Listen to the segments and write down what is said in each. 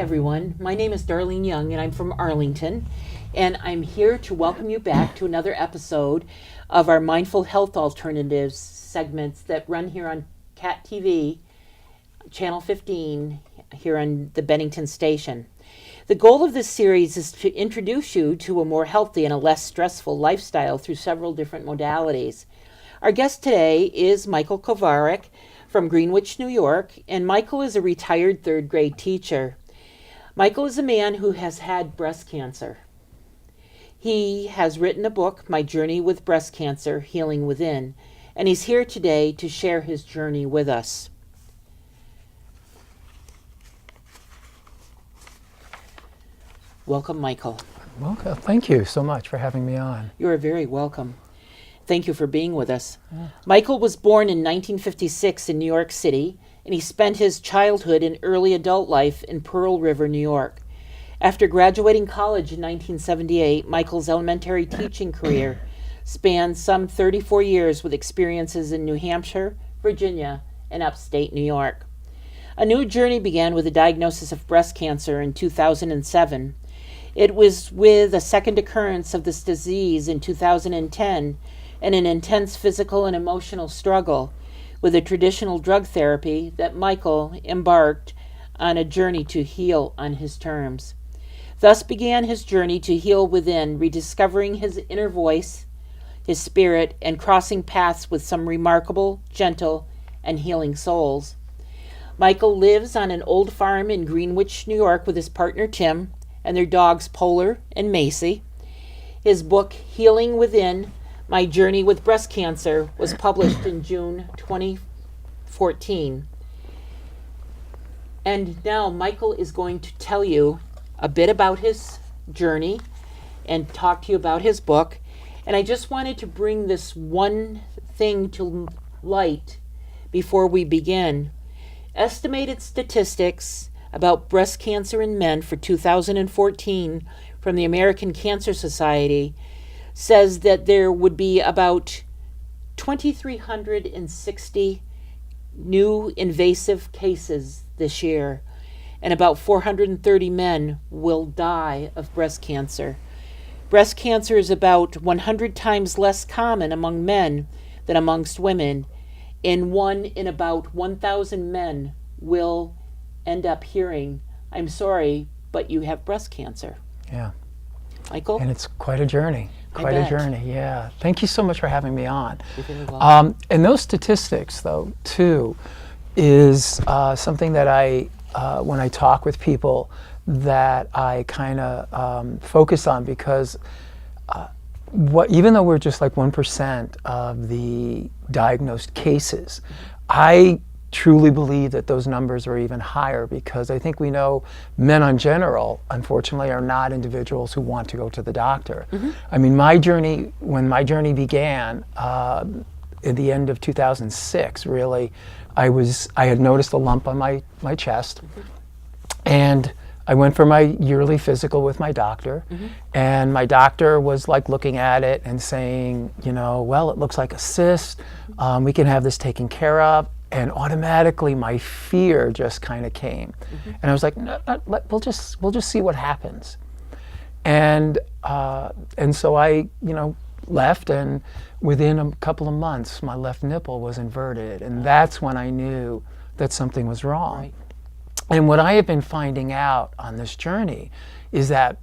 everyone. My name is Darlene Young, and I'm from Arlington. And I'm here to welcome you back to another episode of our Mindful Health Alternatives segments that run here on CAT TV, Channel 15, here on the Bennington station. The goal of this series is to introduce you to a more healthy and a less stressful lifestyle through several different modalities. Our guest today is Michael Kovarik from Greenwich, New York, and Michael is a retired third grade teacher. Michael is a man who has had breast cancer. He has written a book, My Journey with Breast Cancer, Healing Within, and he's here today to share his journey with us. Welcome, Michael. Welcome. Thank you so much for having me on. You are very welcome. Thank you for being with us. Yeah. Michael was born in 1956 in New York City, and he spent his childhood and early adult life in Pearl River, New York. After graduating college in 1978, Michael's elementary teaching career spanned some 34 years with experiences in New Hampshire, Virginia, and upstate New York. A new journey began with a diagnosis of breast cancer in 2007. It was with a second occurrence of this disease in 2010 and an intense physical and emotional struggle with a traditional drug therapy that Michael embarked on a journey to heal on his terms. Thus began his journey to heal within, rediscovering his inner voice, his spirit, and crossing paths with some remarkable, gentle, and healing souls. Michael lives on an old farm in Greenwich, New York with his partner Tim and their dogs Polar and Macy. His book, Healing Within, My Journey with Breast Cancer, was published in June 2014. And now Michael is going to tell you a bit about his journey and talk to you about his book. And I just wanted to bring this one thing to light before we begin. Estimated statistics about breast cancer in men for 2014 from the American Cancer Society says that there would be about 2,360 new invasive cases this year, and about 430 men will die of breast cancer. Breast cancer is about 100 times less common among men than amongst women, and 1 in about 1,000 men will end up hearing, "I'm sorry, but you have breast cancer." Yeah. Michael? And it's quite a journey. Quite a journey, yeah. Thank you so much for having me on. You're very welcome. And those statistics, though, too, is something that when I talk with people, that I kind of focus on, because even though we're just like 1% of the diagnosed cases, I truly believe that those numbers are even higher, because I think we know men in general, unfortunately, are not individuals who want to go to the doctor. Mm-hmm. I mean, when my journey began at the end of 2006, really, I had noticed a lump on my chest, mm-hmm. and I went for my yearly physical with my doctor, mm-hmm. and my doctor was like looking at it and saying, well, it looks like a cyst, we can have this taken care of. And automatically my fear just kind of came. Mm-hmm. And I was like, no, we'll just see what happens. And so I, left, and within a couple of months, my left nipple was inverted. And that's when I knew that something was wrong. Right. And what I have been finding out on this journey is that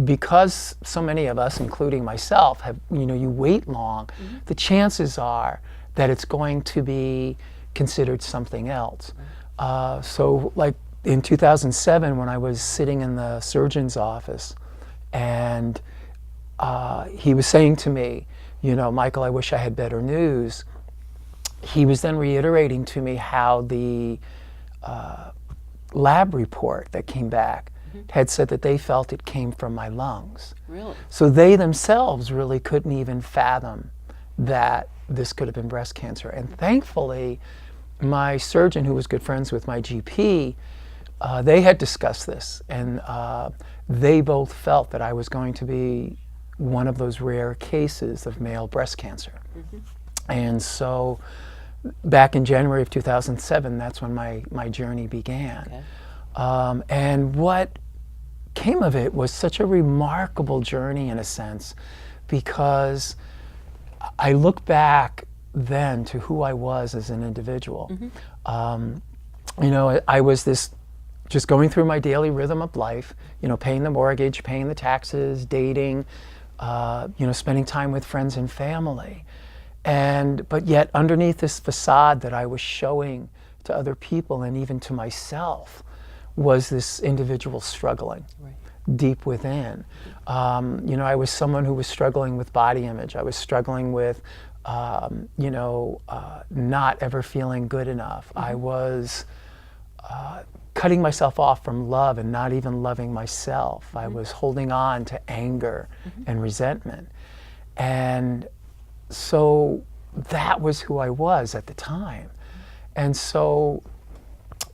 because so many of us, including myself, have, you wait long, mm-hmm. the chances are that it's going to be considered something else. So like in 2007, when I was sitting in the surgeon's office, and he was saying to me, Michael, I wish I had better news. He was then reiterating to me how the lab report that came back mm-hmm. had said that they felt it came from my lungs. Really? So they themselves really couldn't even fathom that this could have been breast cancer. And thankfully, my surgeon, who was good friends with my GP, they had discussed this, and they both felt that I was going to be one of those rare cases of male breast cancer. Mm-hmm. And so back in January of 2007, that's when my journey began. Okay. And what came of it was such a remarkable journey in a sense, because I look back then to who I was as an individual. You know, I was this, just going through my daily rhythm of life, you know, paying the mortgage, paying the taxes, dating, you know, spending time with friends and family. But yet underneath this facade that I was showing to other people and even to myself was this individual struggling deep within. You know, I was someone who was struggling with body image. I was struggling with, you know, not ever feeling good enough. I was cutting myself off from love and not even loving myself. I was holding on to anger and resentment. And so that was who I was at the time. And so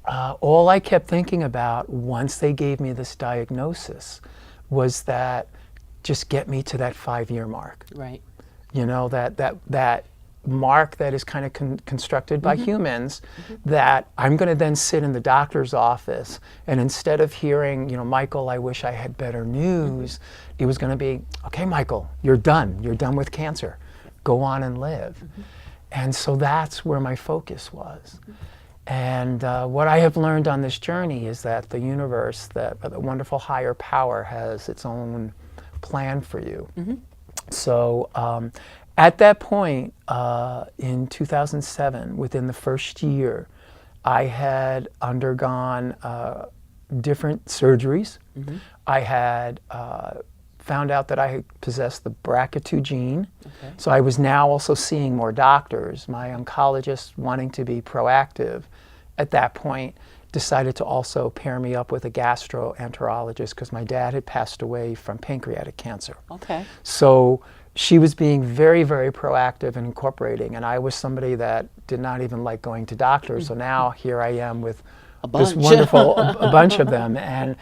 all I kept thinking about once they gave me this diagnosis was that just get me to that 5-year mark. Right. You know, that mark that is kind of constructed by humans, that I'm going to then sit in the doctor's office, and instead of hearing, you know, Michael, I wish I had better news, it was going to be, okay, Michael, you're done. You're done with cancer. Go on and live. And so that's where my focus was. And what I have learned on this journey is that the universe, that the wonderful higher power, has its own plan for you. So at that point, in 2007, within the first year, I had undergone different surgeries. I had found out that I possessed the BRCA2 gene. So I was now also seeing more doctors. My oncologist, wanting to be proactive at that point, decided to also pair me up with a gastroenterologist because my dad had passed away from pancreatic cancer. Okay. So she was being very, very proactive and incorporating, and I was somebody that did not even like going to doctors. So now here I am with this wonderful a bunch of them, and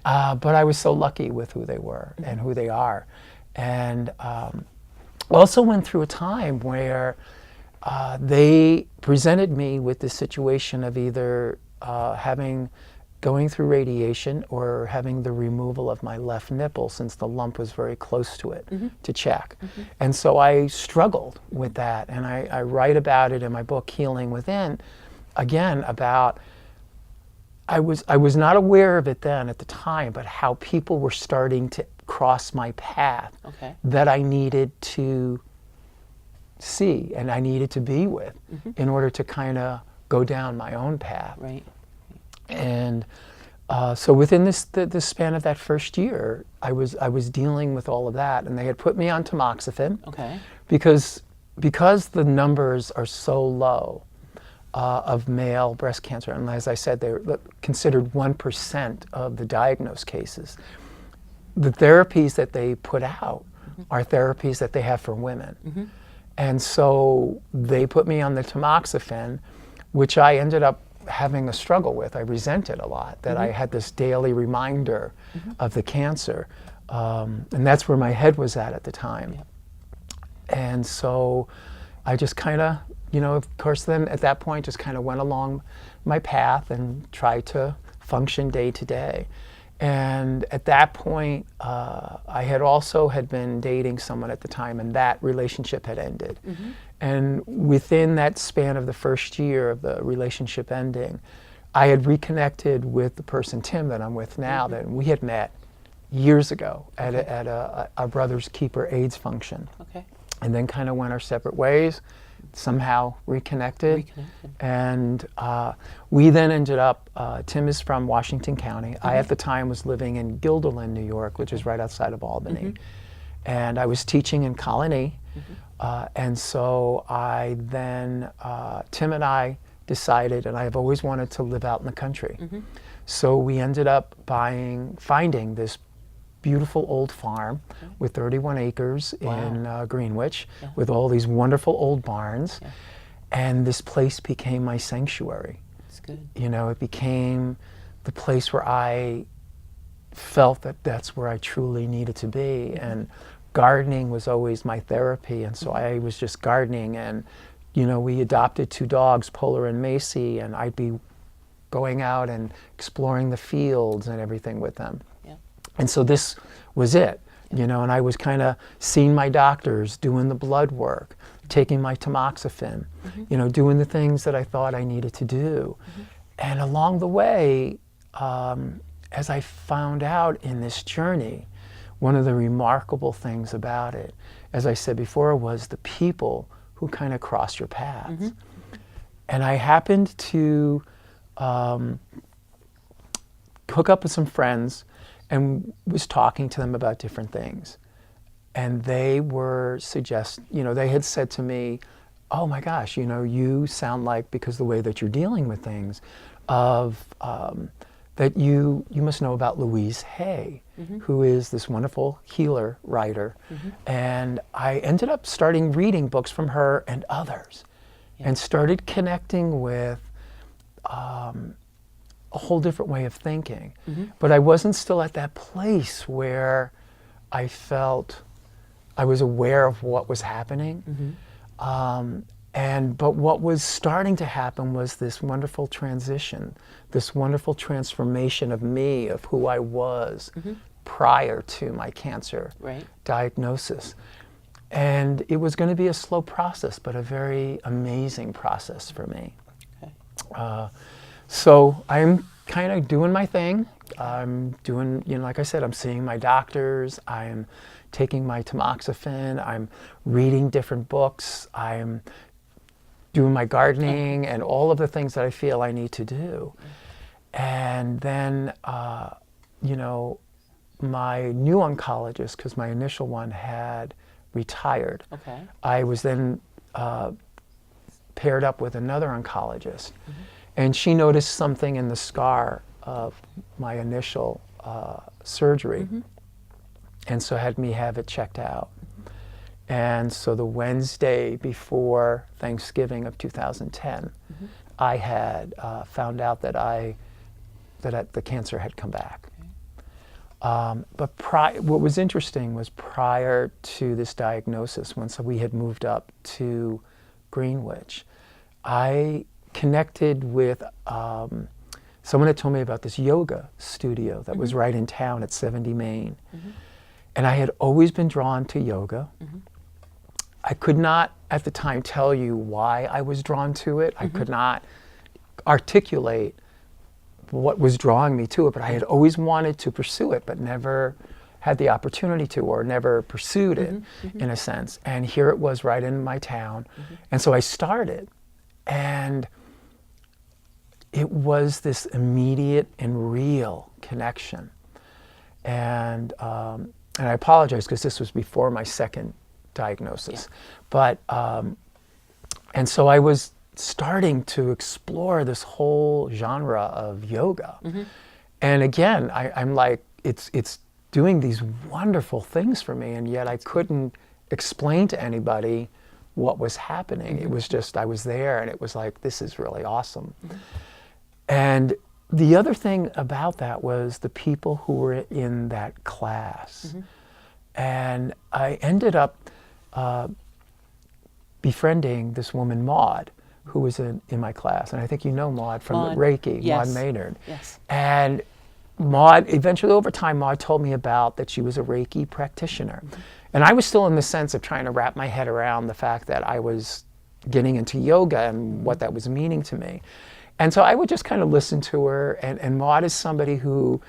but I was so lucky with who they were and who they are, and also went through a time where they presented me with this situation of either going through radiation or having the removal of my left nipple, since the lump was very close to it, to check. And so I struggled with that, and I write about it in my book, Healing Within, again, about I was not aware of it then at the time, but how people were starting to cross my path that I needed to see and I needed to be with in order to kind of go down my own path. Right. And so within the span of that first year, I was dealing with all of that, and they had put me on tamoxifen because the numbers are so low of male breast cancer, and as I said, they're considered 1% of the diagnosed cases. The therapies that they put out are therapies that they have for women. And so they put me on the tamoxifen, which I ended up having a struggle with. I resented a lot that I had this daily reminder of the cancer. And that's where my head was at the time. And so I just kind of, you know, of course then at that point just kind of went along my path and tried to function day to day. And at that point, I had been dating someone at the time, and that relationship had ended. And within that span of the first year of the relationship ending, I had reconnected with the person, Tim, that I'm with now, that we had met years ago at a Brothers Keeper AIDS function. And then kind of went our separate ways, somehow reconnected. And we then ended up, Tim is from Washington County. I at the time was living in Guilderland, New York, which is right outside of Albany. And I was teaching in Colony. And so I then, Tim and I decided, and I have always wanted to live out in the country. So we ended up finding this beautiful old farm with 31 acres in Greenwich, with all these wonderful old barns. And this place became my sanctuary. That's good. You know, it became the place where I felt that that's where I truly needed to be. And gardening was always my therapy, and so I was just gardening. And you know, we adopted 2 dogs, Polar and Macy, and I'd be going out and exploring the fields and everything with them. Yeah. And so this was it, you know, and I was kind of seeing my doctors, doing the blood work, taking my tamoxifen, you know, doing the things that I thought I needed to do. And along the way, as I found out in this journey, one of the remarkable things about it, as I said before, was the people who kind of cross your paths. And I happened to hook up with some friends and was talking to them about different things. And they were you know, they had said to me, oh my gosh, you know, you sound like, because the way that you're dealing with things, that you must know about Louise Hay, who is this wonderful healer writer. And I ended up starting reading books from her and others, and started connecting with a whole different way of thinking. But I wasn't still at that place where I felt I was aware of what was happening. But what was starting to happen was this wonderful transition, this wonderful transformation of me, of who I was prior to my cancer diagnosis. And it was going to be a slow process, but a very amazing process for me. So I'm kind of doing my thing. I'm doing, you know, like I said, I'm seeing my doctors. I'm taking my tamoxifen. I'm reading different books. I'm doing my gardening and all of the things that I feel I need to do. And then, you know, my new oncologist, because my initial one had retired, I was then paired up with another oncologist. And she noticed something in the scar of my initial surgery, and so had me have it checked out. And so the Wednesday before Thanksgiving of 2010, I had found out that the cancer had come back. But what was interesting was, prior to this diagnosis, once we had moved up to Greenwich, I connected with someone had told me about this yoga studio that was right in town at 70 Main. And I had always been drawn to yoga. I could not at the time tell you why I was drawn to it. I could not articulate what was drawing me to it, but I had always wanted to pursue it, but never had the opportunity to, or never pursued it, in a sense. And here it was right in my town. And so I started, and it was this immediate and real connection. And I apologize, because this was before my second diagnosis. But, and so I was starting to explore this whole genre of yoga. And again, I'm like, it's doing these wonderful things for me, and yet I couldn't explain to anybody what was happening. It was just, I was there, and it was like, this is really awesome. And the other thing about that was the people who were in that class. And I ended up befriending this woman, Maud, who was in my class. And I think you know Maud from Reiki, Maud Maynard. And Maud, eventually over time, Maud told me about that she was a Reiki practitioner. And I was still in the sense of trying to wrap my head around the fact that I was getting into yoga and what that was meaning to me. And so I would just kind of listen to her, and Maud is somebody who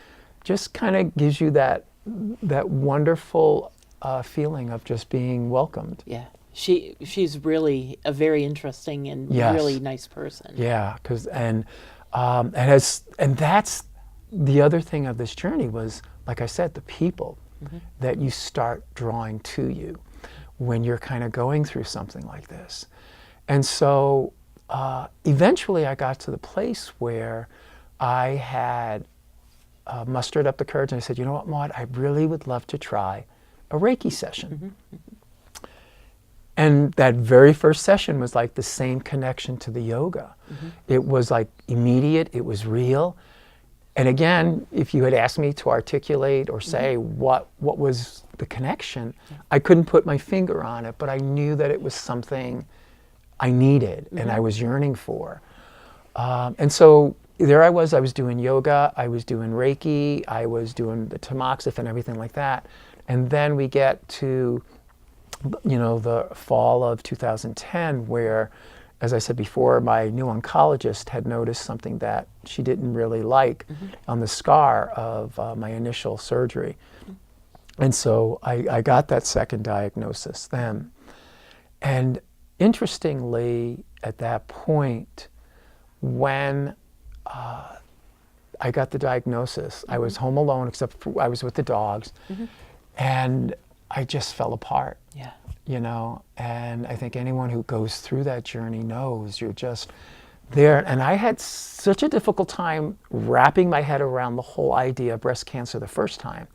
just kind of gives you that wonderful feeling of just being welcomed. Yeah, she's really a very interesting and really nice person. Yeah, and that's the other thing of this journey was, like I said, the people that you start drawing to you when you're kind of going through something like this. And so eventually I got to the place where I had mustered up the courage, and I said, you know what, Maud, I really would love to try a Reiki session. And that very first session was like the same connection to the yoga. It was like immediate, it was real. And again, if you had asked me to articulate or say what was the connection, I couldn't put my finger on it, but I knew that it was something I needed and I was yearning for. And so there I was doing yoga, I was doing Reiki, I was doing the tamoxifen, everything like that. And then we get to, the fall of 2010, where, as I said before, my new oncologist had noticed something that she didn't really like on the scar of my initial surgery. And so I got that second diagnosis then. And interestingly, at that point, when I got the diagnosis, I was home alone, except for I was with the dogs, and I just fell apart. Yeah. And I think anyone who goes through that journey knows you're just there. And I had such a difficult time wrapping my head around the whole idea of breast cancer the first time,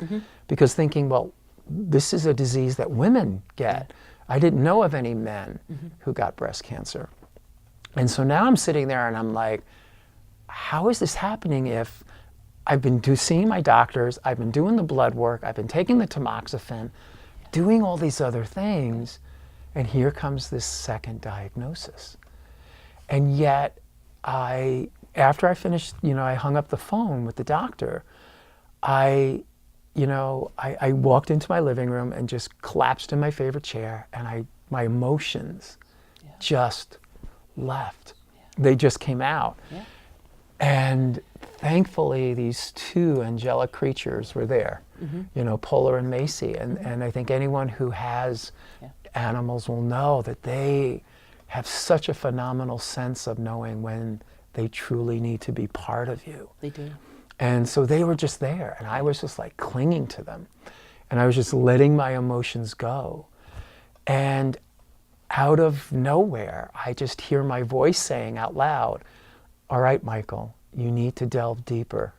because thinking, well, this is a disease that women get. I didn't know of any men who got breast cancer. And so now I'm sitting there and I'm like, how is this happening if I've been seeing my doctors, I've been doing the blood work, I've been taking the tamoxifen, doing all these other things, and here comes this second diagnosis. And yet, after I finished, I hung up the phone with the doctor, I walked into my living room and just collapsed in my favorite chair, and my emotions just left. They just came out. And thankfully, these two angelic creatures were there, Polar and Macy. And I think anyone who has animals will know that they have such a phenomenal sense of knowing when they truly need to be part of you. They do. And so they were just there, and I was just like clinging to them. And I was just letting my emotions go. And out of nowhere, I just hear my voice saying out loud, all right, Michael, you need to delve deeper.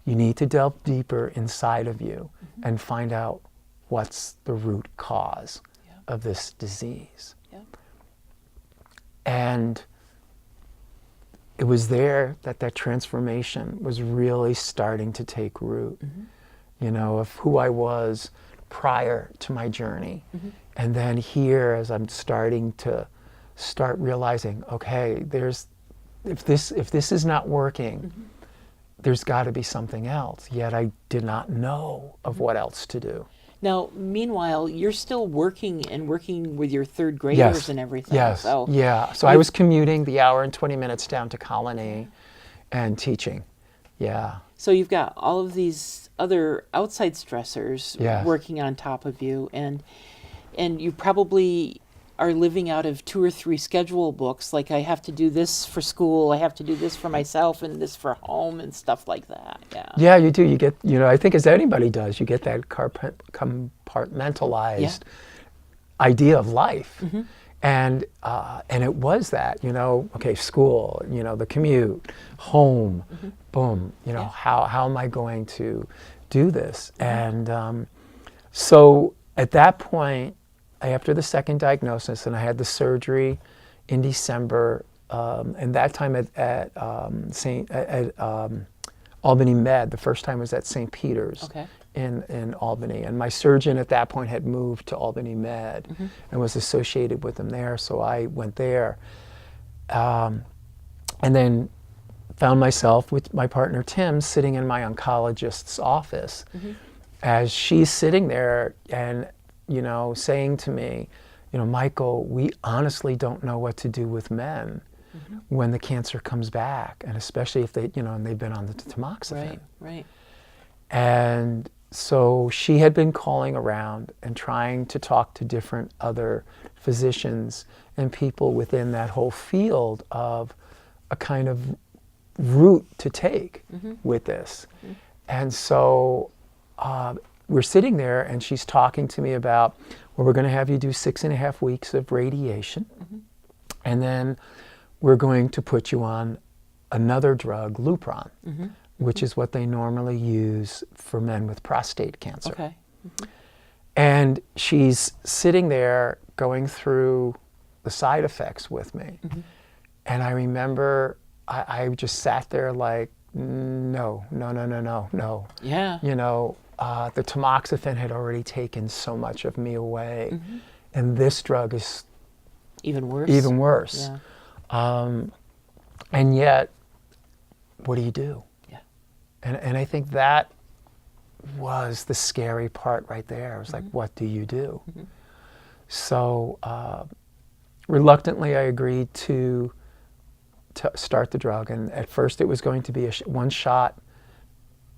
You need to delve deeper inside of you and find out what's the root cause of this disease. And it was there that transformation was really starting to take root, of who I was prior to my journey. And then here, as I'm starting to realizing, okay, if this is not working, there's got to be something else. Yet I did not know of what else to do. Now, meanwhile, you're still working with your third graders and everything. Yes. So So I was commuting the hour and 20 minutes down to Colony and teaching. Yeah. So you've got all of these other outside stressors working on top of you, and you probably are living out of 2 or 3 schedule books, like I have to do this for school, I have to do this for myself, and this for home, and stuff like that. Yeah, you do. You get, I think as anybody does, you get that compartmentalized idea of life. And it was that, okay, school, the commute, home, boom, how am I going to do this? And so at that point, after the second diagnosis, and I had the surgery in December, and that time at Albany Med, the first time was at St. Peter's in Albany, and my surgeon at that point had moved to Albany Med and was associated with them there, so I went there, and then found myself with my partner Tim sitting in my oncologist's office as she's sitting there and saying to me, Michael, we honestly don't know what to do with men when the cancer comes back, and especially if they, and they've been on the tamoxifen. Right. And so she had been calling around and trying to talk to different other physicians and people within that whole field of a kind of route to take with this. And so we're sitting there and she's talking to me about, well, we're going to have you do 6.5 weeks of radiation. And then we're going to put you on another drug, Lupron, which is what they normally use for men with prostate cancer. And she's sitting there going through the side effects with me. And I remember I just sat there like, no. Yeah. The tamoxifen had already taken so much of me away. And this drug is even worse. Yeah. And yet, what do you do? Yeah. And I think that was the scary part right there. It was like, what do you do? So reluctantly, I agreed to start the drug. And at first it was going to be one shot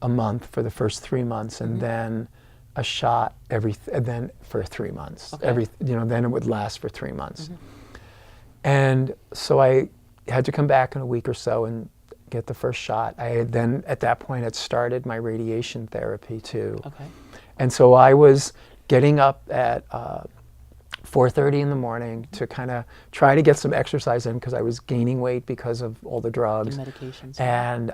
a month for the first 3 months, and then a shot then for 3 months. Okay. Then it would last for 3 months. And so I had to come back in a week or so and get the first shot. I had then, at that point, had started my radiation therapy too. Okay. And so I was getting up at 4:30 in the morning to kind of try to get some exercise in, because I was gaining weight because of all the drugs. The medications. And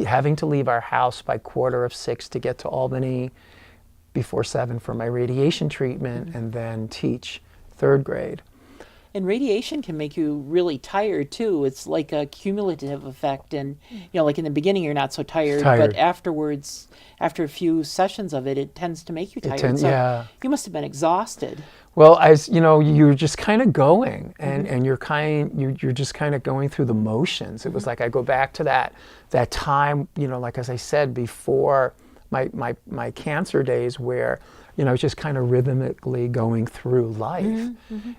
having to leave our house by 5:45 to get to Albany before 7 for my radiation treatment, and then teach 3rd grade. And radiation can make you really tired too. It's like a cumulative effect, and like in the beginning you're not so tired, but afterwards, after a few sessions of it, it tends to make you tired. So you must have been exhausted. Well, you're just kind of going, and you're just kind of going through the motions. It was like I go back to that time, like as I said before, my cancer days, where just kind of rhythmically going through life.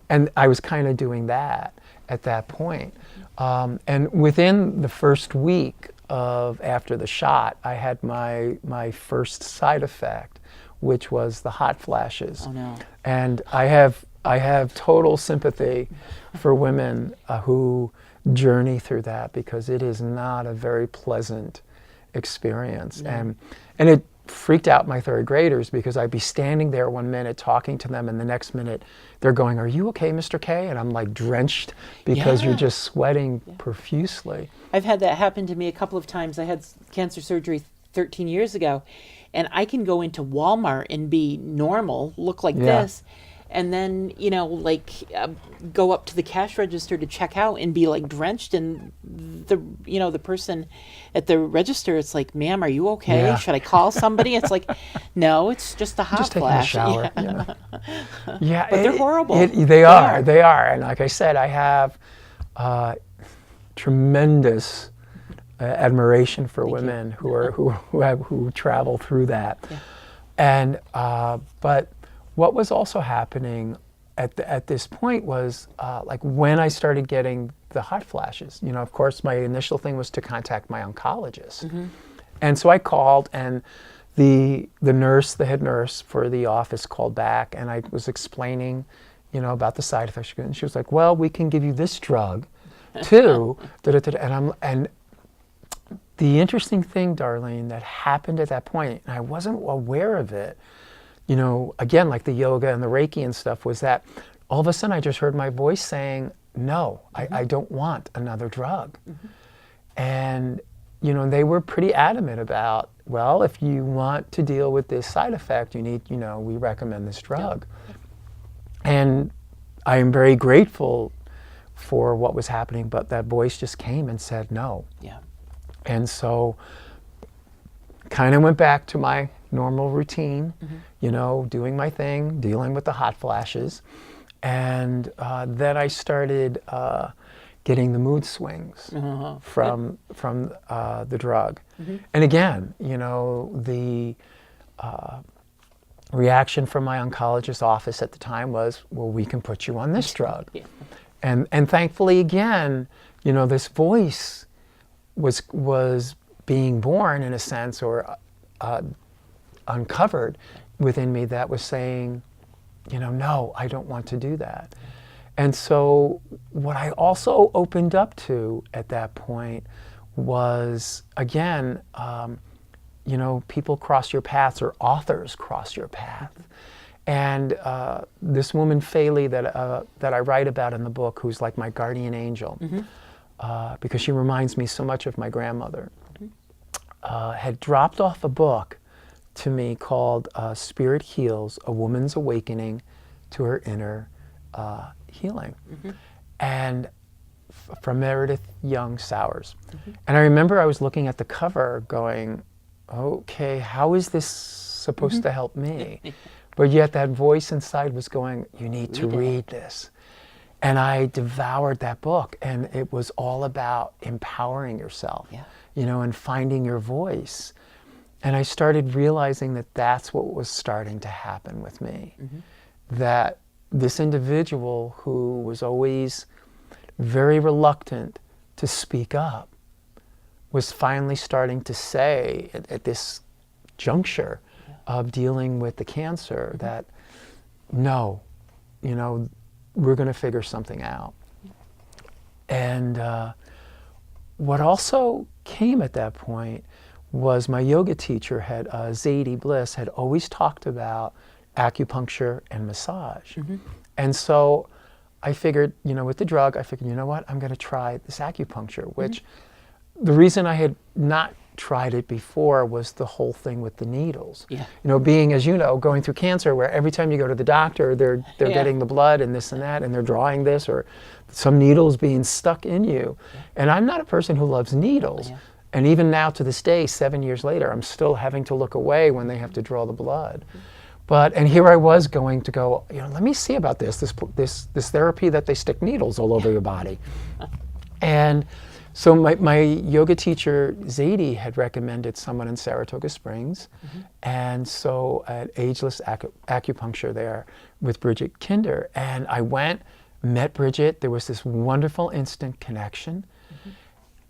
And I was kind of doing that at that point. And within the first week after the shot, I had my first side effect, which was the hot flashes. Oh no. And I have total sympathy for women who journey through that, because it is not a very pleasant experience. And it freaked out my 3rd graders, because I'd be standing there one minute talking to them, and the next minute they're going, "Are you okay, Mr. K?" And I'm like drenched, because you're just sweating profusely. I've had that happen to me a couple of times. I had cancer surgery 13 years ago, and I can go into Walmart and be normal, look like this, and then go up to the cash register to check out and be like drenched, and the person at the register, it's like, "Ma'am, are you okay? Yeah. Should I call somebody?" It's like, "No, it's just a hot Just taking flash." a shower. Yeah, But they're horrible. They are. And like I said, I have tremendous admiration for women who travel through that. And but what was also happening at this point was like when I started getting the hot flashes, of course my initial thing was to contact my oncologist. And so I called, and the head nurse for the office called back, and I was explaining, about the side effects. And she was like, "Well, we can give you this drug too." And the interesting thing, Darlene, that happened at that point, and I wasn't aware of it, again, like the yoga and the Reiki and stuff, was that all of a sudden I just heard my voice saying, "No, I don't want another drug." And, they were pretty adamant about, well, if you want to deal with this side effect, you need, we recommend this drug. And I am very grateful for what was happening, but that voice just came and said no. Yeah. And so kind of went back to my normal routine, doing my thing, dealing with the hot flashes. And then I started getting the mood swings from the drug. And again, the reaction from my oncologist's office at the time was, "Well, we can put you on this drug." And thankfully, again, this voice was being born, in a sense, or uncovered within me, that was saying, "No, I don't want to do that." And so what I also opened up to at that point was, again, people cross your paths, or authors cross your path. And this woman, Faylee, that I write about in the book, who's like my guardian angel, because she reminds me so much of my grandmother, had dropped off a book to me called Spirit Heals, A Woman's Awakening to Her Inner Healing. And from Meredith Young Sowers. And I remember I was looking at the cover going, okay, how is this supposed to help me? But yet that voice inside was going, you need to read this. And I devoured that book, and it was all about empowering yourself, Yeah. and finding your voice. And I started realizing that that's what was starting to happen with me. That this individual who was always very reluctant to speak up was finally starting to say at this juncture of dealing with the cancer that, no, we're going to figure something out. And what also came at that point was my yoga teacher had, Zadie Bliss, had always talked about acupuncture and massage. And so I figured, with the drug, I figured, you know what, I'm going to try this acupuncture, which the reason I had not tried it before was the whole thing with the needles. Yeah. Being, as you know, going through cancer, where every time you go to the doctor, they're Yeah. getting the blood and this and that, and they're drawing this, or some needles being stuck in you. And I'm not a person who loves needles. Yeah. And even now to this day, 7 years later, I'm still having to look away when they have to draw the blood. And here I was going to go, let me see about this therapy that they stick needles all over your body. And so my yoga teacher, Zadie, had recommended someone in Saratoga Springs. And so at Ageless Acupuncture there with Bridget Kinder. And I went, met Bridget. There was this wonderful instant connection.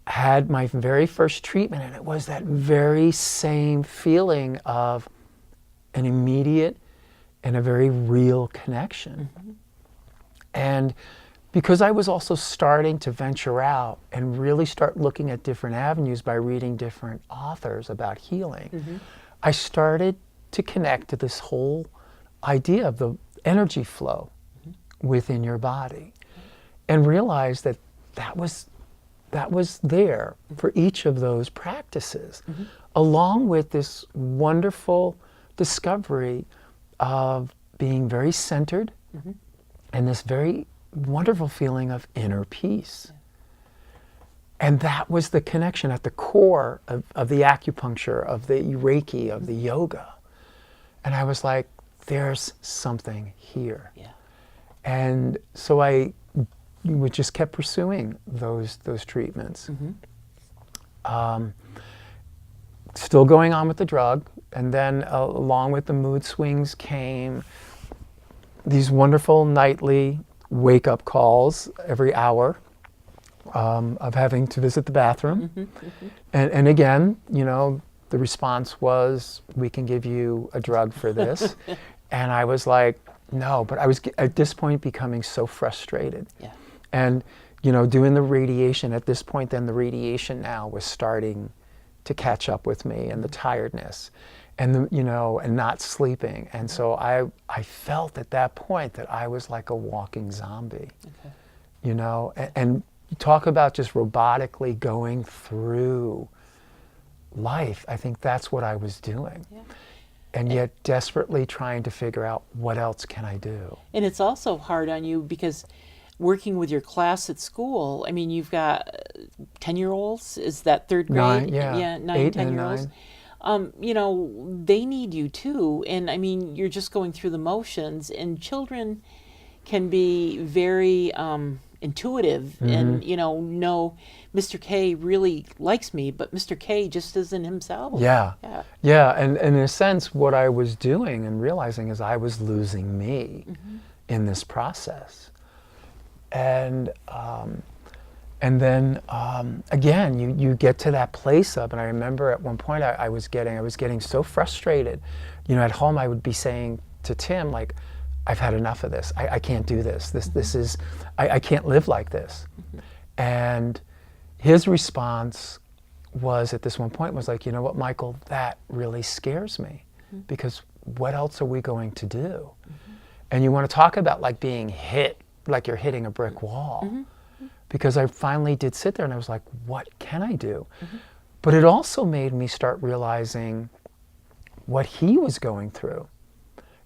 Had my very first treatment, and it was that very same feeling of an immediate and a very real connection. And because I was also starting to venture out and really start looking at different avenues by reading different authors about healing, I started to connect to this whole idea of the energy flow within your body, and realized that that was there for each of those practices, along with this wonderful discovery of being very centered and this very wonderful feeling of inner peace. And that was the connection at the core of the acupuncture, of the Reiki, of the yoga. And I was like, there's something here. Yeah. And so I just kept pursuing those treatments. Still going on with the drug, and then along with the mood swings came these wonderful nightly wake-up calls every hour of having to visit the bathroom. And again, the response was, we can give you a drug for this. And I was like, no, but I was at this point becoming so frustrated. Yeah. And, doing the radiation at this point, then the radiation now was starting to catch up with me, and the tiredness and and not sleeping. And so I felt at that point that I was like a walking zombie, and you talk about just robotically going through life. I think that's what I was doing. Yeah. And yet desperately trying to figure out, what else can I do? And it's also hard on you because working with your class at school, I mean, you've got 10-year-olds, is that third grade? 9, 8 and 10-year-olds. 9. They need you too. And I mean, you're just going through the motions, and children can be very intuitive and, know Mr. K really likes me, but Mr. K just isn't himself. Yeah. And in a sense, what I was doing and realizing is I was losing me in this process. And then again, you get to that place of, and I remember at one point I was getting so frustrated. At home I would be saying to Tim, like, I've had enough of this. I can't do this. This is, I can't live like this. And his response was, at this one point, was like, you know what, Michael, that really scares me, because what else are we going to do? And you want to talk about like being hit, like you're hitting a brick wall. Because I finally did sit there and I was like, what can I do? But it also made me start realizing what he was going through,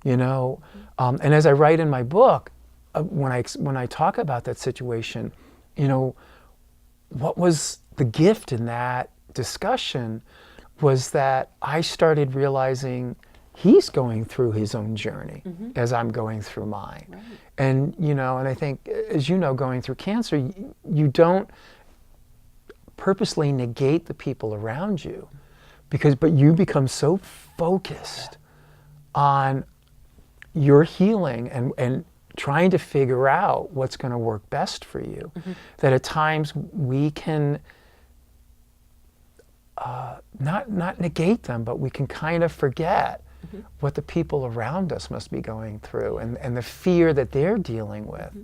and as I write in my book, when I talk about that situation, what was the gift in that discussion was that I started realizing he's going through his own journey as I'm going through mine. Right. And, and I think, as you know, going through cancer, you don't purposely negate the people around you, but you become so focused on your healing and trying to figure out what's going to work best for you, that at times we can not negate them, but we can kind of forget what the people around us must be going through and the fear that they're dealing with.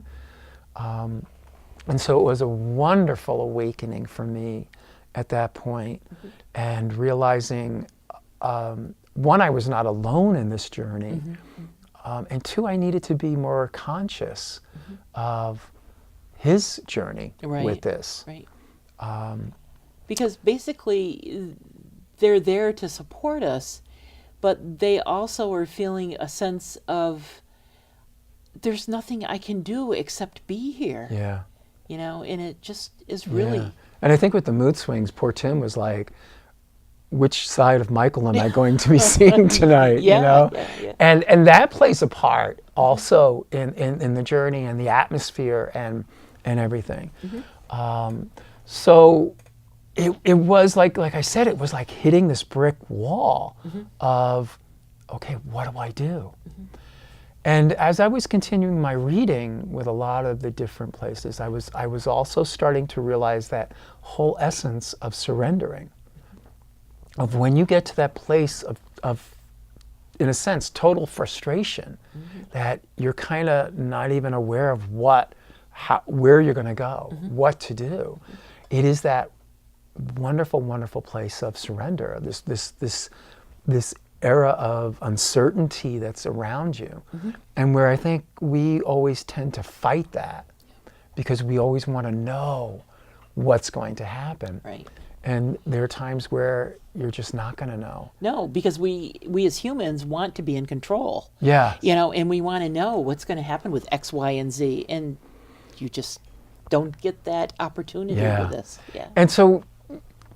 And so it was a wonderful awakening for me at that point, and realizing, one, I was not alone in this journey, and two, I needed to be more conscious of his journey with this. Right. Because basically, they're there to support us, but they also are feeling a sense of, there's nothing I can do except be here. Yeah. And it just is really... Yeah. And I think with the mood swings, poor Tim was like, which side of Michael am I going to be seeing tonight? Yeah. And that plays a part also in the journey and the atmosphere and everything. So it was like I said, it was like hitting this brick wall of, okay, what do I do? And as I was continuing my reading with a lot of the different places, I was also starting to realize that whole essence of surrendering, of when you get to that place of in a sense, total frustration, that you're kind of not even aware of where you're going to go, what to do. It is that wonderful, wonderful place of surrender, this era of uncertainty that's around you, and where I think we always tend to fight that because we always want to know what's going to happen. Right. And there are times where you're just not going to know. No, because we as humans want to be in control. Yeah. And we want to know what's going to happen with X, Y, and Z, and you just don't get that opportunity with this. Yeah. And so,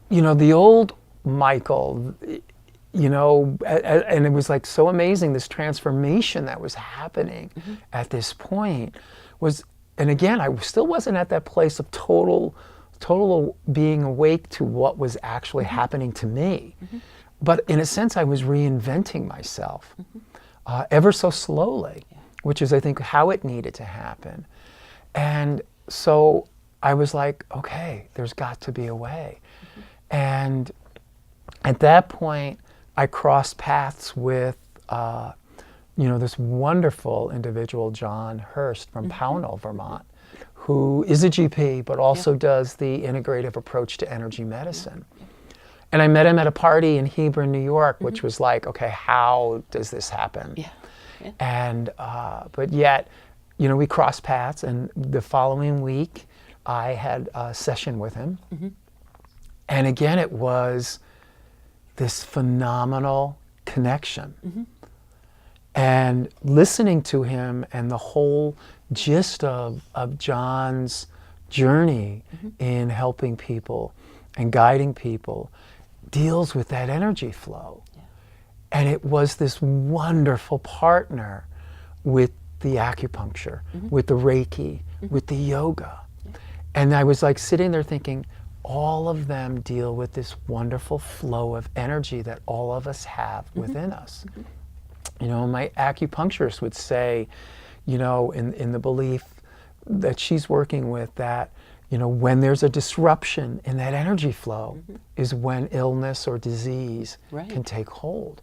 the old Michael, and it was like so amazing, this transformation that was happening at this point was, and again, I still wasn't at that place of total being awake to what was actually happening to me. But in a sense, I was reinventing myself ever so slowly, which is, I think, how it needed to happen. And so I was like, okay, there's got to be a way. And at that point, I crossed paths with, this wonderful individual, John Hurst from Pownell, Vermont, who is a GP, but also does the integrative approach to energy medicine. And I met him at a party in Hebron, New York, which was like, okay, how does this happen? And, but yet, we crossed paths, and the following week, I had a session with him. And again, it was this phenomenal connection. And listening to him and the whole gist of John's journey in helping people and guiding people deals with that energy flow. And it was this wonderful partner with the acupuncture, with the Reiki, with the yoga. And I was like sitting there thinking, all of them deal with this wonderful flow of energy that all of us have within us. My acupuncturist would say, in the belief that she's working with, that, when there's a disruption in that energy flow is when illness or disease can take hold.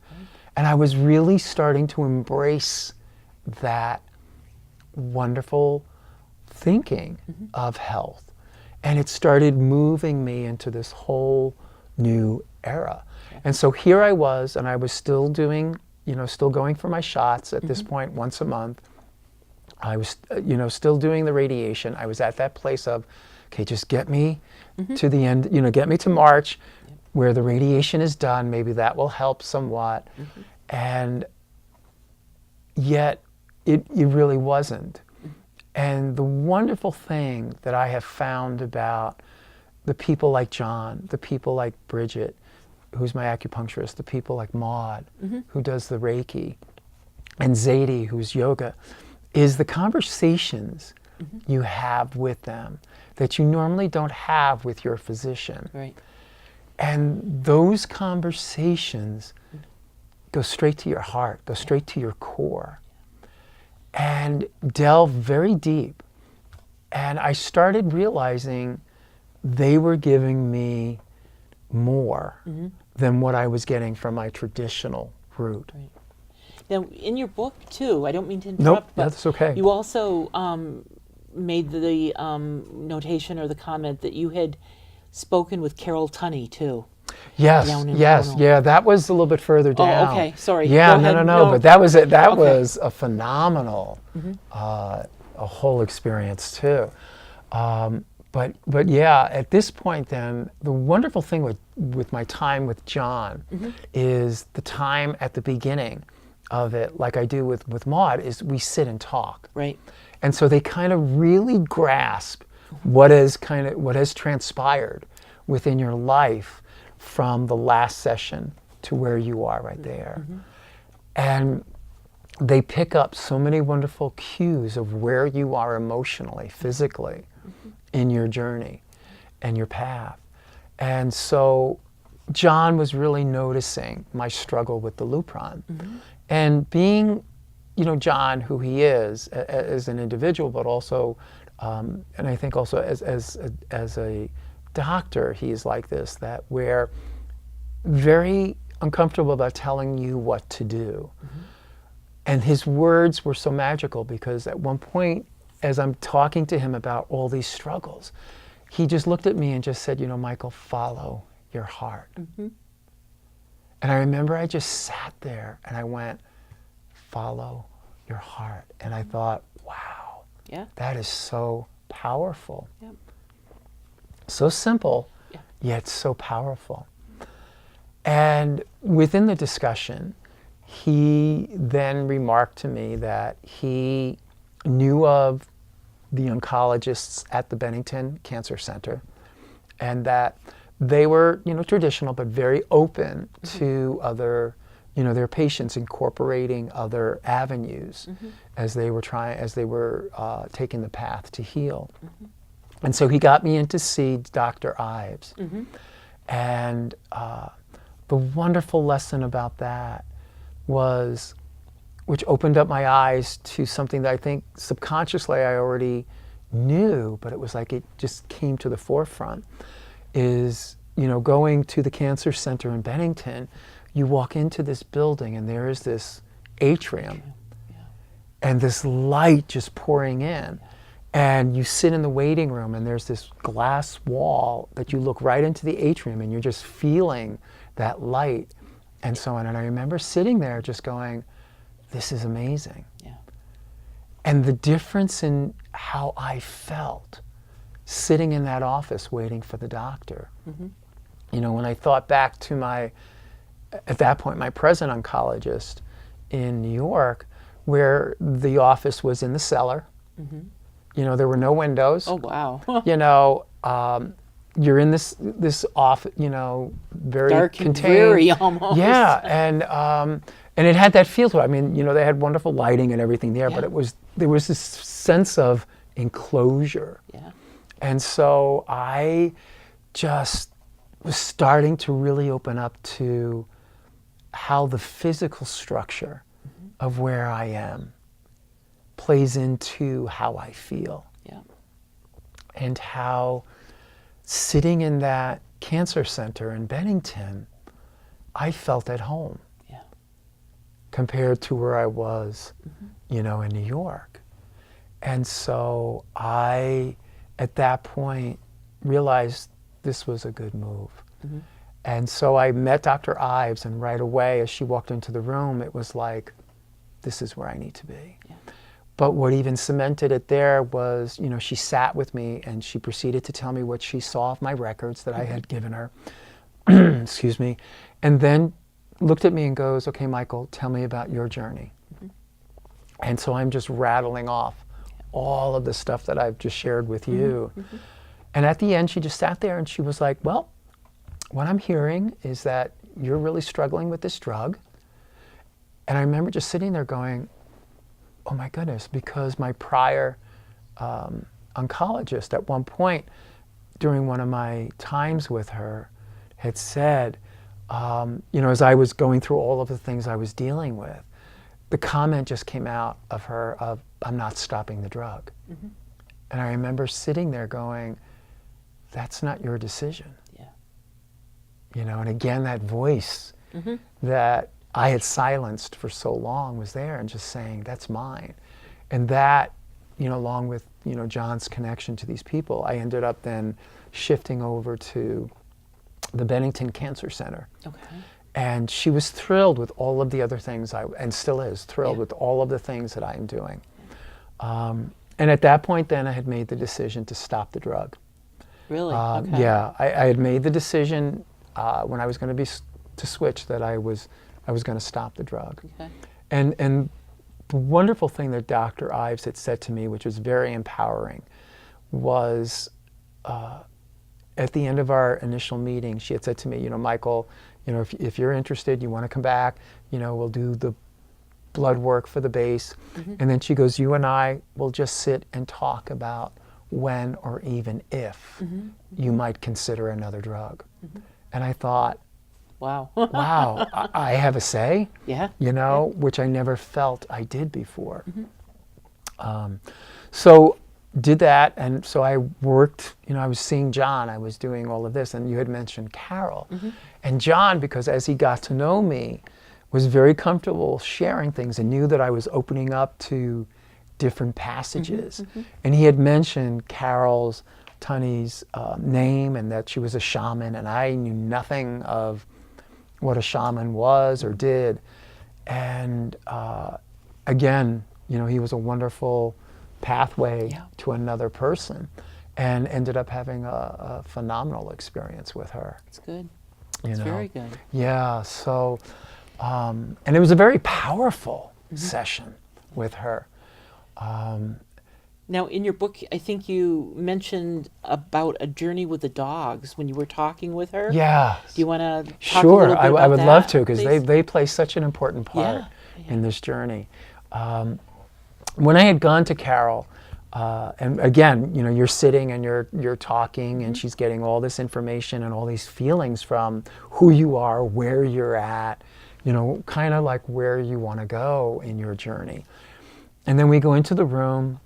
And I was really starting to embrace that wonderful thinking of health. And it started moving me into this whole new era. And so here I was, and I was still doing, still going for my shots at this point once a month. I was, still doing the radiation. I was at that place of, okay, just get me to the end, get me to March where the radiation is done. Maybe that will help somewhat. And yet it really wasn't. And the wonderful thing that I have found about the people like John, the people like Bridget, who's my acupuncturist, the people like Maud, who does the Reiki, and Zadie, who's yoga, is the conversations you have with them that you normally don't have with your physician. Right. And those conversations go straight to your heart, go straight to your core, and delve very deep. And I started realizing they were giving me more than what I was getting from my traditional route. Right. Now, in your book, too, I don't mean to interrupt, but that's okay. you also made the notation or the comment that you had spoken with Carol Tunney, too. Yes, down in yes, Pownell. yeah, that was a little bit further down. Oh, okay, sorry. Yeah, Go no, ahead. no, but that was it. That Okay. was a phenomenal, a whole experience too. But yeah, at this point, then the wonderful thing with my time with John is the time at the beginning of it, like I do with Maud, is we sit and talk. Right. And so they kind of really grasp what has transpired within your life from the last session to where you are right there. And they pick up so many wonderful cues of where you are emotionally, physically in your journey and your path. And so John was really noticing my struggle with the Lupron. And being, John, who he is as an individual, but also, and I think also as a doctor, he's like this, that we're very uncomfortable about telling you what to do. And his words were so magical because at one point, as I'm talking to him about all these struggles, he just looked at me and just said, Michael, follow your heart. And I remember I just sat there and I went, follow your heart. And I thought, wow, Yeah. that is so powerful. Yeah. So simple, Yeah. yet so powerful. And within the discussion, he then remarked to me that he knew of the oncologists at the Bennington Cancer Center and that they were, traditional, but very open to other, their patients incorporating other avenues as they were taking the path to heal. And so he got me in to see Dr. Ives. And the wonderful lesson about that was, which opened up my eyes to something that I think subconsciously I already knew, but it was like it just came to the forefront, is, going to the cancer center in Bennington, you walk into this building and there is this atrium and this light just pouring in. And you sit in the waiting room and there's this glass wall that you look right into the atrium and you're just feeling that light and so on. And I remember sitting there just going, this is amazing. Yeah. And the difference in how I felt sitting in that office waiting for the doctor. When I thought back to at that point, my present oncologist in New York, where the office was in the cellar. There were no windows. Oh, wow. You're in this office, very Dark and contained. dreary almost. Yeah, and it had that feel to it. I mean, they had wonderful lighting and everything there, Yeah. but there was this sense of enclosure. Yeah. And so I just was starting to really open up to how the physical structure of where I am plays into how I feel. Yeah. And how sitting in that cancer center in Bennington, I felt at home. Yeah. Compared to where I was, in New York. And so I, at that point, realized this was a good move. And so I met Dr. Ives, and right away, as she walked into the room, it was like, this is where I need to be. Yeah. But what even cemented it there was, she sat with me and she proceeded to tell me what she saw of my records that I had given her, excuse me, and then looked at me and goes, okay, Michael, tell me about your journey. And so I'm just rattling off all of the stuff that I've just shared with you. And at the end, she just sat there and she was like, well, what I'm hearing is that you're really struggling with this drug. And I remember just sitting there going, oh my goodness, because my prior oncologist at one point during one of my times with her had said, as I was going through all of the things I was dealing with, the comment just came out of her of, I'm not stopping the drug. Mm-hmm. And I remember sitting there going, that's not your decision. Yeah. And again, that voice mm-hmm. that I had silenced for so long was there and just saying, that's mine. And that, along with, John's connection to these people, I ended up then shifting over to the Bennington Cancer Center. Okay. And she was thrilled with all of the other things and still is thrilled with all of the things that I'm doing. And at that point then I had made the decision to stop the drug. Really? Okay. Yeah, I had made the decision when I was going to switch that I was going to stop the drug. Okay. And the wonderful thing that Dr. Ives had said to me, which was very empowering, was at the end of our initial meeting, she had said to me, Michael, if you're interested, you want to come back, we'll do the blood work for the base. Mm-hmm. And then she goes, you and I will just sit and talk about when or even if mm-hmm. you might consider another drug. Mm-hmm. And I thought, wow, I have a say, which I never felt I did before. Mm-hmm. So did that, and so I worked, I was seeing John, I was doing all of this, and you had mentioned Carol. Mm-hmm. And John, because as he got to know me, was very comfortable sharing things and knew that I was opening up to different passages. Mm-hmm. And he had mentioned Carol's, Tunny's name, and that she was a shaman, and I knew nothing of what a shaman was or did. And again, he was a wonderful pathway to another person, and ended up having a phenomenal experience with her. It's good. It's very good. Yeah, so, and it was a very powerful mm-hmm. session with her. Now, in your book, I think you mentioned about a journey with the dogs when you were talking with her. Yeah. Do you want to talk a little bit about that? I would love to, because they play such an important part in this journey. When I had gone to Carol, and again, you're sitting and you're talking, and mm-hmm. she's getting all this information and all these feelings from who you are, where you're at, kind of like where you want to go in your journey. And then we go into the room,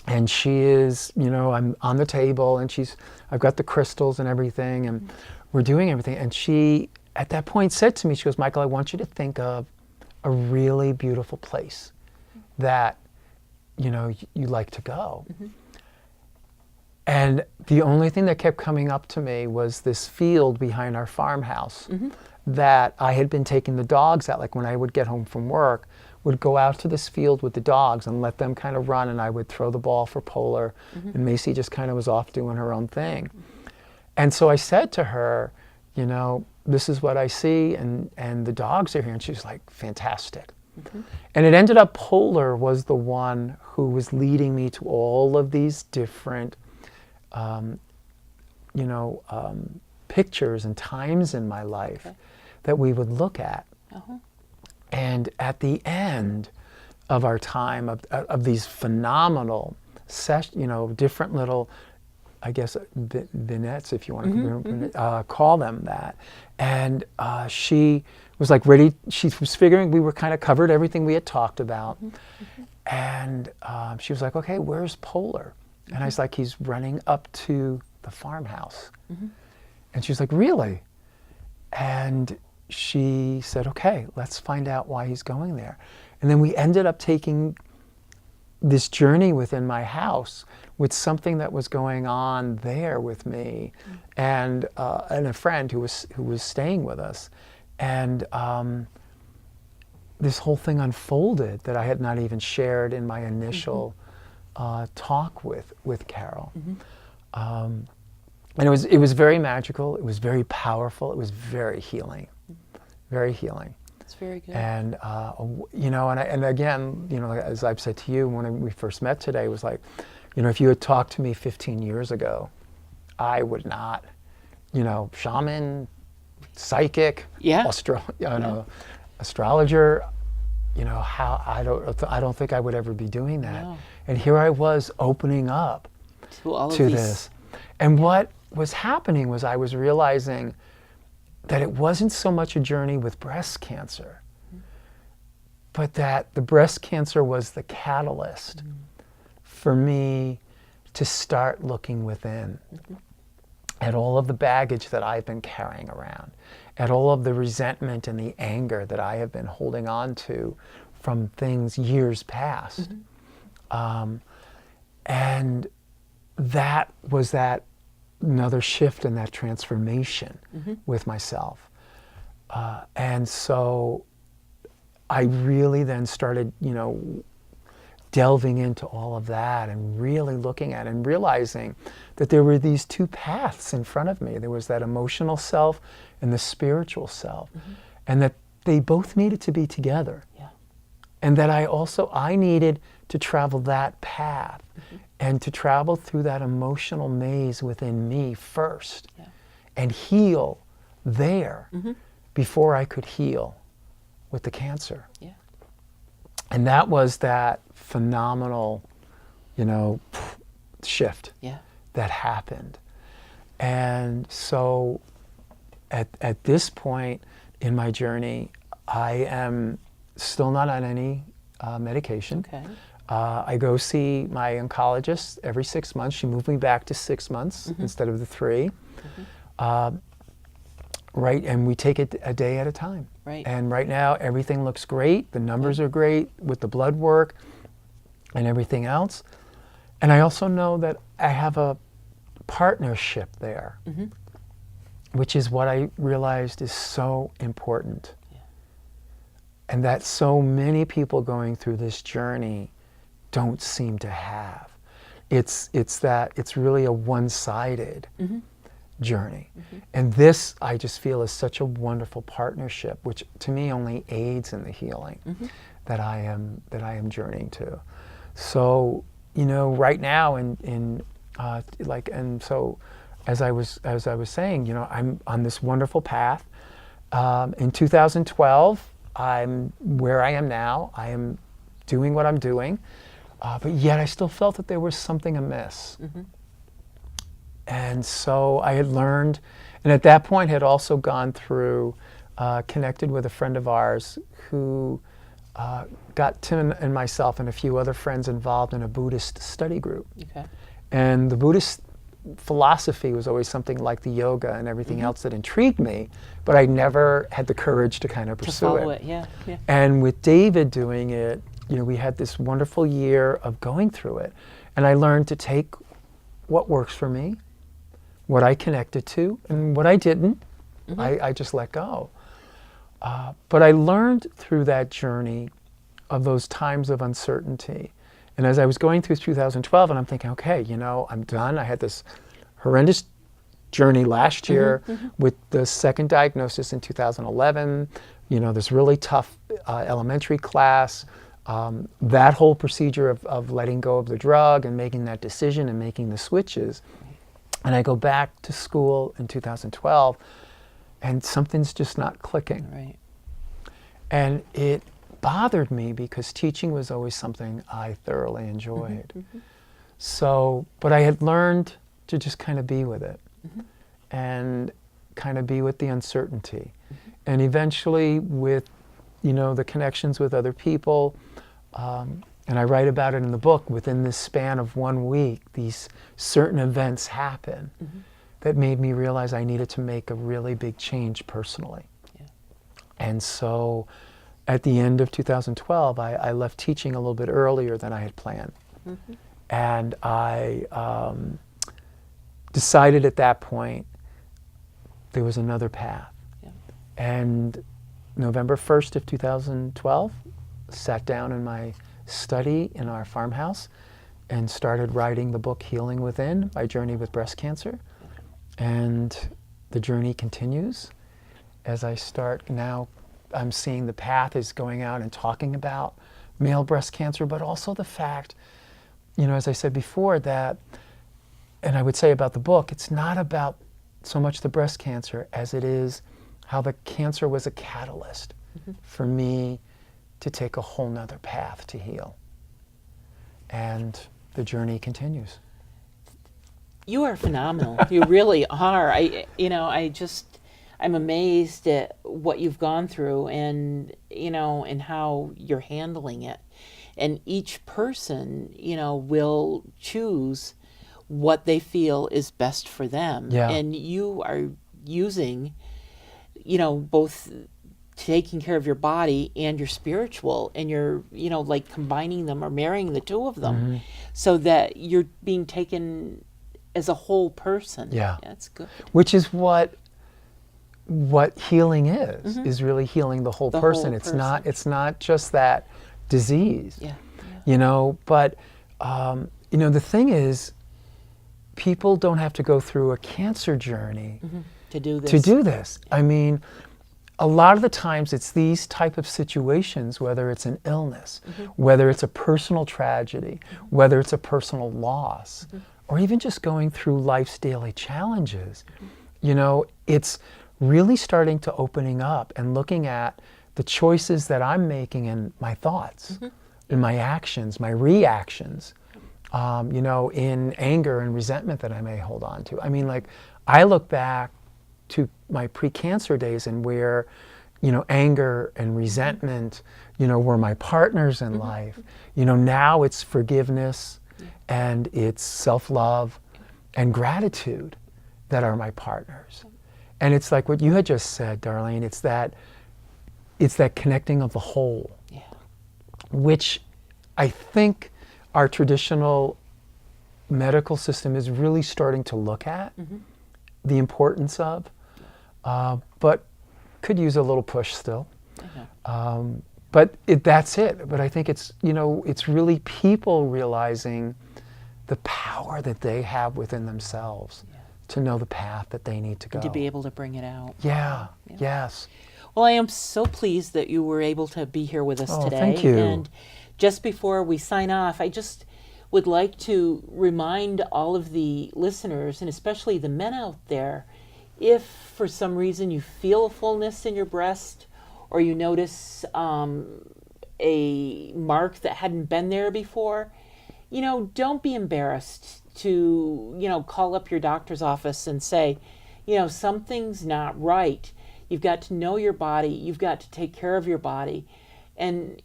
and she is, I'm on the table, and I've got the crystals and everything, and we're doing everything. And she, at that point, said to me, she goes, Michael, I want you to think of a really beautiful place that, you like to go. Mm-hmm. And the only thing that kept coming up to me was this field behind our farmhouse mm-hmm. that I had been taking the dogs at. Like when I would get home from work, would go out to this field with the dogs and let them kind of run, and I would throw the ball for Polar, mm-hmm. and Macy just kind of was off doing her own thing. And so I said to her, this is what I see, and the dogs are here. And she was like, fantastic. Mm-hmm. And it ended up Polar was the one who was leading me to all of these different, pictures and times in my life that we would look at. Uh-huh. And at the end of our time of these phenomenal different little, I guess, vignettes, if you want to mm-hmm. Call them that. And she was like ready, she was figuring we were kind of covered everything we had talked about. Mm-hmm. And she was like, okay, where's Polar? Mm-hmm. And I was like, he's running up to the farmhouse. Mm-hmm. And she was like, really? And she said, okay, let's find out why he's going there. And then we ended up taking this journey within my house with something that was going on there with me and a friend who was staying with us. And this whole thing unfolded that I had not even shared in my initial talk with Carol. Mm-hmm. And it was very magical, it was very powerful, it was very healing. Very healing. That's very good. And and again, as I've said to you when we first met today, was like, if you had talked to me 15 years ago, I would not, shaman, psychic, Yeah. astrologer. How I don't think I would ever be doing that. No. And here I was opening up To all of to these. this. And what was happening was I was realizing that it wasn't so much a journey with breast cancer, but that the breast cancer was the catalyst for me to start looking within at all of the baggage that I've been carrying around, at all of the resentment and the anger that I have been holding on to from things years past. And that was that another shift in that transformation with myself. And so I really then started, delving into all of that and really looking at it and realizing that there were these two paths in front of me. There was that emotional self and the spiritual self, and that they both needed to be together. Yeah. And that I needed to travel that path and to travel through that emotional maze within me first and heal there before I could heal with the cancer. Yeah. And that was that phenomenal, shift Yeah. that happened. And so at this point in my journey, I am still not on any medication. Okay. I go see my oncologist every 6 months. She moved me back to 6 months instead of the 3. Right, and we take it a day at a time. Right. And right now, everything looks great. The numbers are great with the blood work and everything else. And I also know that I have a partnership there, which is what I realized is so important. Yeah. And that so many people going through this journey don't seem to have. It's really a one-sided journey. And this, I just feel, is such a wonderful partnership, which to me only aids in the healing that I am journeying to. So, right now and so as I was saying, I'm on this wonderful path. In 2012, I'm where I am now. I am doing what I'm doing, but yet I still felt that there was something amiss. And so I had learned, and at that point had also gone through, connected with a friend of ours who got Tim and myself and a few other friends involved in a Buddhist study group. Okay. And the Buddhist philosophy was always something like the yoga and everything else that intrigued me, but I never had the courage to kind of To pursue follow it. it. Yeah. Yeah. And with David doing it, we had this wonderful year of going through it. And I learned to take what works for me, what I connected to, and what I didn't, I just let go. But I learned through that journey of those times of uncertainty. And as I was going through 2012, and I'm thinking, okay, I'm done. I had this horrendous journey last year with the second diagnosis in 2011, this really tough elementary class, that whole procedure of letting go of the drug and making that decision and making the switches. And I go back to school in 2012, and something's just not clicking. Right. And it bothered me because teaching was always something I thoroughly enjoyed. So, but I had learned to just kind of be with it and kind of be with the uncertainty. And eventually with, the connections with other people, and I write about it in the book, within this span of 1 week, these certain events happen that made me realize I needed to make a really big change personally. Yeah. And so at the end of 2012, I left teaching a little bit earlier than I had planned. And I decided at that point there was another path. Yeah. And November 1st of 2012, sat down in my study in our farmhouse and started writing the book Healing Within, My Journey with Breast Cancer. And the journey continues as I start now. I'm seeing the path is going out and talking about male breast cancer, but also the fact, as I said before, that, and I would say about the book, it's not about so much the breast cancer as it is how the cancer was a catalyst for me to take a whole nother path to heal. And the journey continues. You are phenomenal. You really are. I'm amazed at what you've gone through, and and how you're handling it. And each person, will choose what they feel is best for them. Yeah. And you are using, both taking care of your body and your spiritual, and you're, like combining them or marrying the two of them so that you're being taken as a whole person. Yeah. That's good. Which is what healing is really healing the whole person. whole It's not just that disease. Yeah. But the thing is, people don't have to go through a cancer journey To do this. to do this. I mean, a lot of the times it's these type of situations, whether it's an illness, whether it's a personal tragedy, whether it's a personal loss, or even just going through life's daily challenges, it's really starting to opening up and looking at the choices that I'm making in my thoughts, in my actions, my reactions, in anger and resentment that I may hold on to. I mean, like, I look back to my pre-cancer days and where, anger and resentment, were my partners in life. Now it's forgiveness and it's self-love and gratitude that are my partners. And it's like what you had just said, Darlene, it's that connecting of the whole, which I think our traditional medical system is really starting to look at the importance of, but could use a little push still. But that's it. But I think it's really people realizing the power that they have within themselves to know the path that they need to go. To be able to bring it out. Yeah. Yes. Well, I am so pleased that you were able to be here with us today. Thank you. And just before we sign off, I just would like to remind all of the listeners, and especially the men out there, if for some reason you feel a fullness in your breast, or you notice a mark that hadn't been there before, don't be embarrassed to, call up your doctor's office and say, something's not right. You've got to know your body. You've got to take care of your body. And,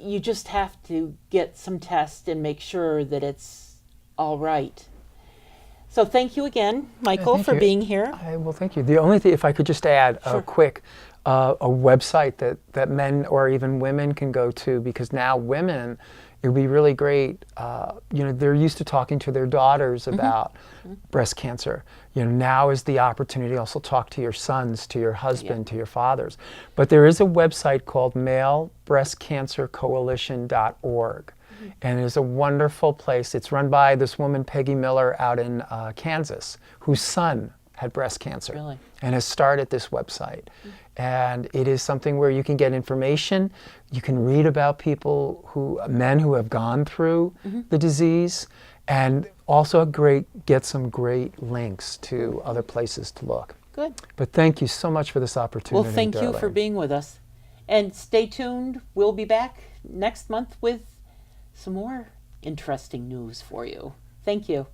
you just have to get some tests and make sure that it's all right. So thank you again, Michael, Thank for you. being here. Well, thank you. The only thing, if I could just add Sure. a quick, a website that men or even women can go to, because now women, it would be really great. They're used to talking to their daughters about breast cancer. Now is the opportunity to also talk to your sons, to your husband, to your fathers. But there is a website called malebreastcancercoalition.org. And it is a wonderful place. It's run by this woman, Peggy Miller, out in Kansas, whose son had breast cancer. Really? And has started this website. And it is something where you can get information. You can read about men who have gone through the disease, and also get some great links to other places to look. Good. But thank you so much for this opportunity. Well, thank you for Darlene. being with us. And stay tuned. We'll be back next month with some more interesting news for you. Thank you.